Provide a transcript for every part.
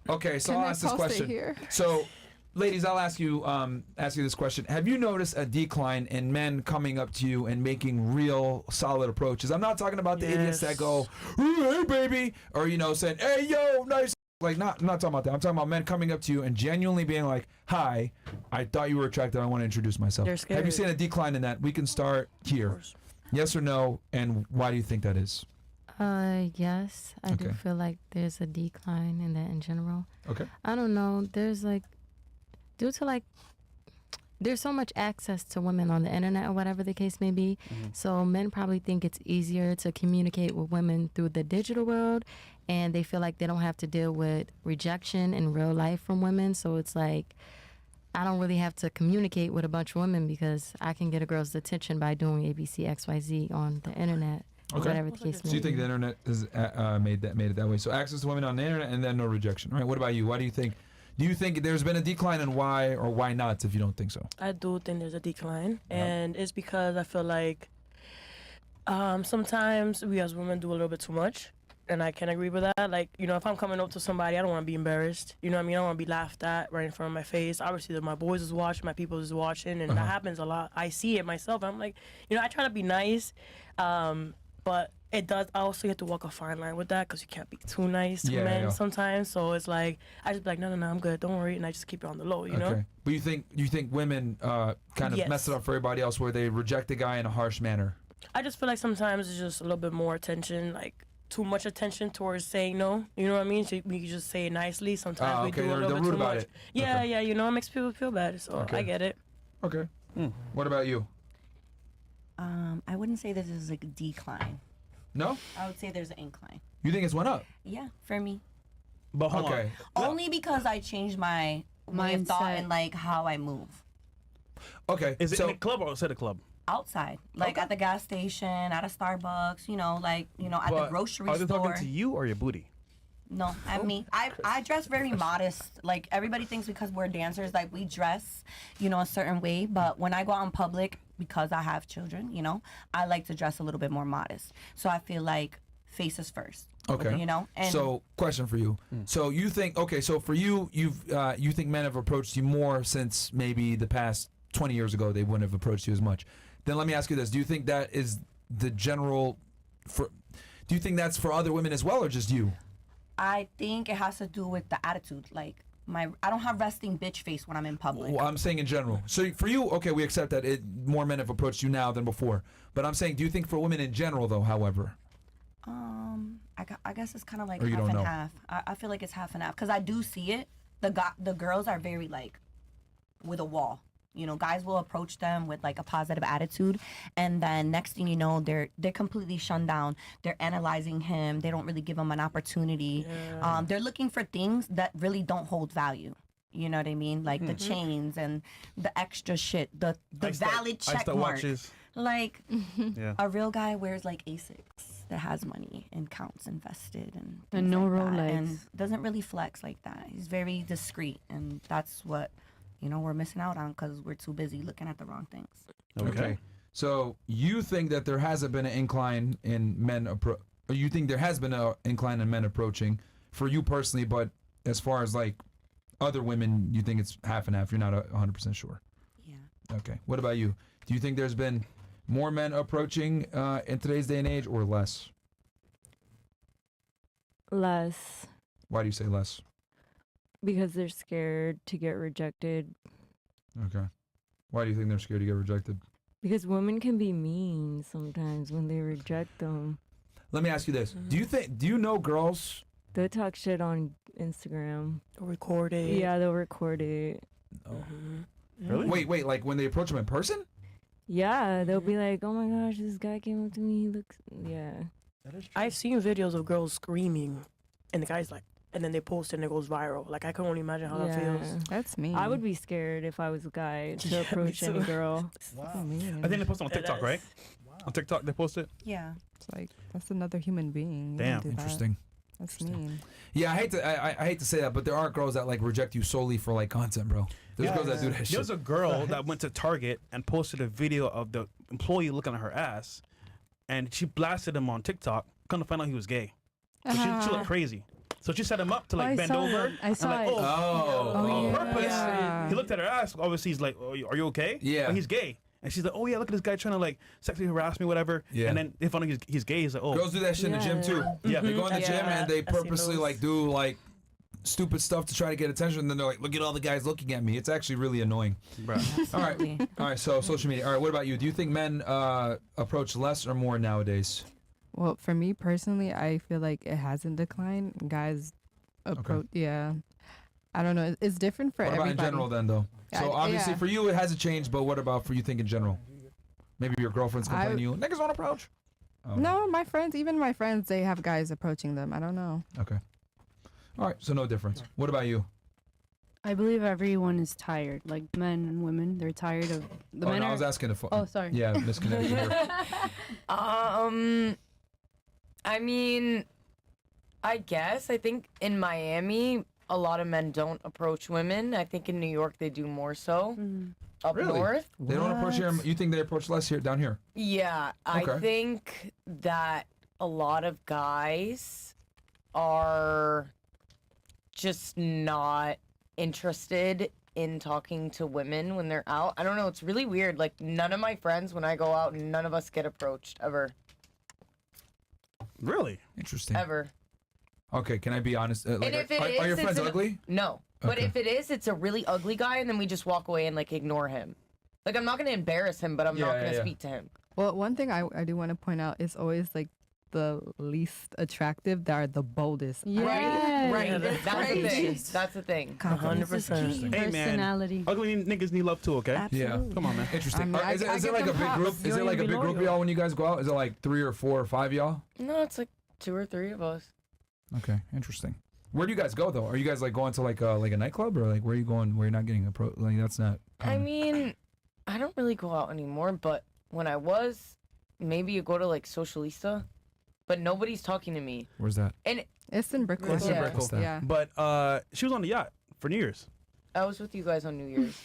Okay, so I'll ask this question. Here? So, ladies, I'll ask you this question. Have you noticed a decline in men coming up to you and making real solid approaches? I'm not talking about the idiots that go, "Hey, baby," or saying, "Hey, yo, nice." Like, I'm not talking about that. I'm talking about men coming up to you and genuinely being like, "Hi, I thought you were attractive. I want to introduce myself." They're scared. Have you seen a decline in that? We can start here. Yes or no, and why do you think that is? Yes, I do feel like there's a decline in that in general. Okay. I don't know. There's due to there's so much access to women on the internet or whatever the case may be. Mm-hmm. So men probably think it's easier to communicate with women through the digital world, and they feel like they don't have to deal with rejection in real life from women. So it's like, I don't really have to communicate with a bunch of women because I can get a girl's attention by doing ABC, XYZ on the internet. Okay. Whatever the case may be. So you think the internet has made it that way? So access to women on the internet and then no rejection. All right. What about you? Why do you think? Do you think there's been a decline, and why or why not? If you don't think so, I do think there's a decline, and it's because I feel like sometimes we as women do a little bit too much, and I can agree with that. Like, if I'm coming up to somebody, I don't want to be embarrassed. You know what I mean? I don't want to be laughed at right in front of my face. Obviously, my boys is watching, my people is watching, and that happens a lot. I see it myself. I'm like, I try to be nice, but it does. I also have to walk a fine line with that because you can't be too nice to men sometimes. So it's like I just be like, no, I'm good. Don't worry, and I just keep it on the low. You know. But you think women kind of mess it up for everybody else, where they reject the guy in a harsh manner? I just feel like sometimes it's just a little bit more attention, like too much attention towards saying no. You know what I mean? So we can just say it nicely. Sometimes we do a little bit too much. Yeah, it makes people feel bad. So I get it. Okay. What about you? I wouldn't say this is a decline. No? I would say there's an incline. You think it's went up? Yeah, for me. But hold on. Only because I changed my way of thought and how I move. Okay. Is it in a club or outside the club? Outside, at the gas station, at a Starbucks, at the grocery store. Are they talking to you or your booty? No, at me. I dress very modest. Like, everybody thinks because we're dancers, like, we dress, a certain way. But when I go out in public, because I have children, I like to dress a little bit more modest. So I feel like faces first. Okay. And so, question for you. So you think, so for you, you think men have approached you more since maybe the past 20 years ago, they wouldn't have approached you as much. Then let me ask you this. Do you think that is the general, do you think that's for other women as well, or just you? I think it has to do with the attitude. Like, I don't have resting bitch face when I'm in public. Well, I'm saying in general. So for you, okay, we accept that more men have approached you now than before. But I'm saying, do you think for women in general, though, however? I guess it's kind of like or half and half. I feel like it's half and half because I do see it. The girls are very with a wall. Guys will approach them with a positive attitude, and then next thing you know, they're completely shunned down. They're analyzing him. They don't really give him an opportunity. Yeah. They're looking for things that really don't hold value. You know what I mean? Like the chains and the extra shit, the valid check mark. Watches. A real guy wears Asics that has money and counts invested and no like Rolex and doesn't really flex like that. He's very discreet, and that's what we're missing out on because we're too busy looking at the wrong things. Okay. So you think that there hasn't been an incline in men or you think there has been an incline in men approaching for you personally, but as far as other women, you think it's half and half. You're not 100% sure. Yeah. Okay. What about you? Do you think there's been more men approaching in today's day and age, or less? Less. Why do you say less? Because they're scared to get rejected. Okay. Why do you think they're scared to get rejected? Because women can be mean sometimes when they reject them. Let me ask you this. Do you know girls? They'll talk shit on Instagram. They'll record it. Yeah, they'll record it. Oh. Really? Wait, when they approach them in person? Yeah, they'll be like, oh my gosh, this guy came up to me, he looks, yeah. That is true. I've seen videos of girls screaming, and the guy's and then they post it and it goes viral. I can only imagine how that feels. That's me. I would be scared if I was a guy to approach any girl. Wow. I think they post it on TikTok, right? Wow. On TikTok they post it? Yeah. It's that's another human being. Damn. Interesting. That's mean. Yeah, I hate to say that, but there are girls that reject you solely for content, bro. There's girls that do that shit. There was a girl that went to Target and posted a video of the employee looking at her ass, and she blasted him on TikTok. Come to find out he was gay. So she looked crazy. So she set him up to like I bend saw over. that. I saw like, it. on yeah. purpose. Yeah. He looked at her ass. Obviously, he's like, are you okay? Yeah. But he's gay. And she's like, oh yeah, look at this guy trying to like sexually harass me, whatever. Yeah. And then they found out he's gay. He's like, oh. Girls do that shit in the gym too. Yeah. They go in the gym Yeah, and they I've seen purposely those. like do like stupid stuff to try to get attention. And then they're like, look at all the guys looking at me. It's actually really annoying. Bruh. All right. All right. So social media. All right. What about you? Do you think men approach less or more nowadays? Well, for me personally, I feel like it hasn't declined. Guys approach, yeah. I don't know. It's different for What about everybody. in general then, though? So obviously yeah. for you it hasn't changed, but what about for you think in general? Maybe your girlfriend's complaining to you. Niggas won't approach. Oh. No, my friends, even my friends, they have guys approaching them. I don't know. Okay. All right. So no difference. What about you? I believe everyone is tired, like men and women. They're tired of the men. I are, was asking if. oh, sorry. Yeah, misconnected here. I mean, I guess. I think in Miami, a lot of men don't approach women. I think in New York, they do more so. Up Really? north. They don't approach here. You think they approach less here down here? Yeah, I Okay. think that a lot of guys are just not interested in talking to women when they're out. I don't know. It's really weird. Like, none of my friends, when I go out, none of us get approached ever. Really? Interesting. Ever. Okay, can I be honest? Like, if it are your is, friends it's an- ugly? No. But Okay. if it is, it's a really ugly guy, and then we just walk away and, like, ignore him. Like, I'm not going to embarrass him, but I'm not going to speak to him. Well, one thing I do want to point out is always like the least attractive that are the boldest. Yeah. Right. Yeah, That's that's the thing. crazy. That's the thing. 100%. Hey, man. Personality. Ugly niggas need love too, okay? Yeah. Come on, man. Interesting. I mean, Is I it get like a them big props. group? You Is it don't like a even big be group of loyal. y'all when you guys go out? Is it like 3 or 4 or 5 y'all? No, it's like 2 or 3 of us. Okay, interesting. Where do you guys go though? Are you guys like going to like a nightclub or like where are you going where you're not getting like that's not? I mean, I don't really go out anymore, but when I was, maybe you go to like Socialista, but nobody's talking to me. Where's that? And It's in Brickell. It's in Yeah. Brickell. Stuff. Yeah. But she was on the yacht for New Year's. I was with you guys on New Year's.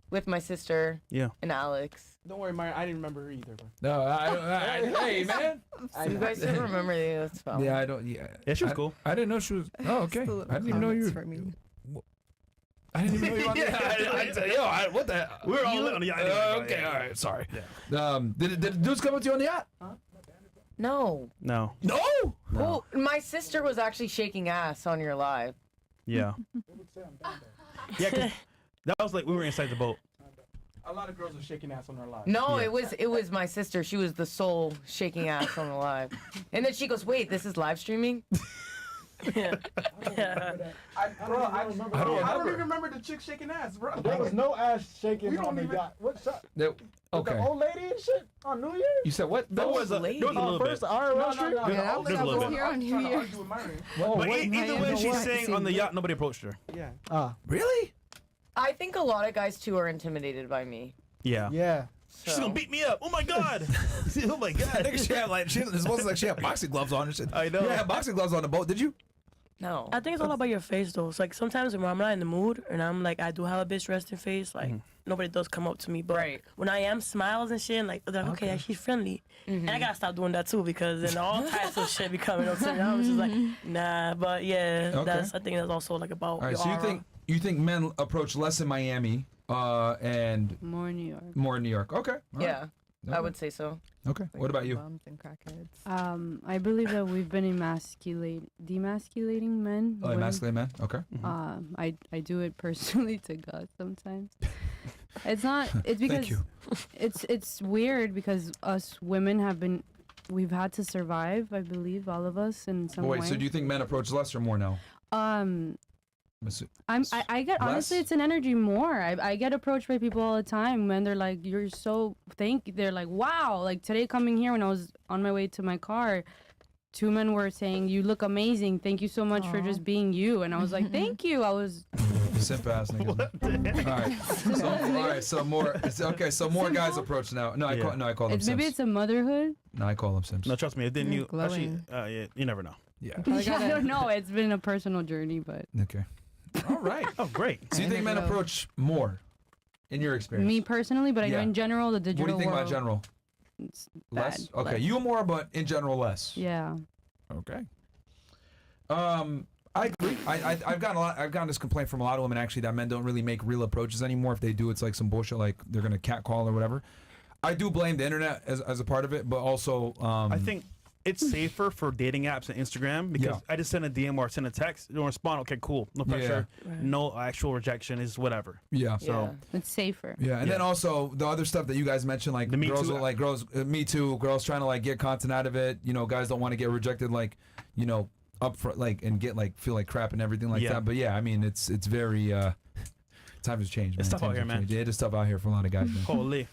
With my sister Yeah. and Alex. Don't worry, Myron. I didn't remember her either, bro. No, hey man. You guys don't remember the that's fine. Yeah, I don't. Yeah, Yeah, she was cool. I didn't know she was. Oh, okay. Just a little I didn't even know you. comments for me. I didn't even know you were on the what the? We were all lit on the yacht. anyway, but Okay, yeah. all right. Sorry. Did the dudes come up to you on the yacht? No. No. No. Well, my sister was actually shaking ass on your live. Yeah. Yeah, 'cause that was like we were inside the boat. A lot of girls are shaking ass on their lives. No, Yeah. it was my sister. She was the sole shaking ass on the live. And then she goes, "Wait, this is live streaming?" Yeah. Bro, I don't even remember the chick shaking ass, bro. There was no ass shaking on the yacht. What shot? Okay. The old lady and shit on New Year's? You said what? There was a little bit. First IRL street? Yeah, that was There's a I little was bit. here on New Year's. But wait, either man, way, you she's know saying what? on the yacht, nobody approached her. Yeah. Really? I think a lot of guys too are intimidated by me. Yeah. Yeah. So. She's gonna beat me up. Oh my god. Oh my god. Nigga, she had like it was like she had boxing gloves on and shit. I know. You had boxing gloves on the boat, did you? No. I think it's all about your face though. It's like sometimes when I'm not in the mood and I'm like I do have a bitch resting face, like nobody does come up to me. But Right. when I am smiles and shit, like they're like, okay, she's friendly. And I gotta stop doing that too because then all types of shit be coming up to me. I'm just like, nah. But yeah, Okay. I think that's also like about All right. your So aura. you think men approach less in Miami and More New York. more in New York? Okay. All right. Yeah, I would say so. Okay. What about you? Bums and crackheads. I believe that we've been demasculating men. Oh, women. masculine man. Okay. I do it personally to God sometimes. It's not. It's because Thank you. it's weird because us women we've had to survive. I believe all of us in some Wait. way. So do you think men approach less or more now? I get honestly Less? it's an energy more. I get approached by people all the time when they're like, "You're so they're like, "Wow!" Like today coming here when I was on my way to my car, 2 men were saying, "You look amazing. Thank you so much for just being you." And I was like, "Thank you." I was Simp ass niggas. All right. So more. Okay. So more guys approach now. No, I call them maybe simps. it's a motherhood. No, I call them simps. No, trust me, it didn't. You actually, Glowing. yeah, you never know. Yeah. I don't know. It's been a personal journey, but Okay. All right. Oh, great. So you think men approach more, in your experience? me personally, but I know Yeah. in general the digital What do you think world. about general? It's Less? bad, Okay, less. you more, but in general less. Yeah. Okay. I agree. I've gotten this complaint from a lot of women actually that men don't really make real approaches anymore. If they do, it's like some bullshit, like they're gonna catcall or whatever. I do blame the internet as a part of it, but also I think it's safer for dating apps and Instagram because I just send a DM or send a text, don't respond. Okay, cool, no pressure, no actual rejection, is whatever. Yeah. So it's safer. Yeah, and then also the other stuff that you guys mentioned, like The Me girls, Too. will, like girls, Me Too, girls trying to like get content out of it. You know, guys don't want to get rejected, like up front, like and get like feel like crap and everything like that. But yeah, I mean, it's very times have changed. Man. It's tough out Times here, have man. changed. Yeah, it is tough out here for a lot of guys. Man. Holy.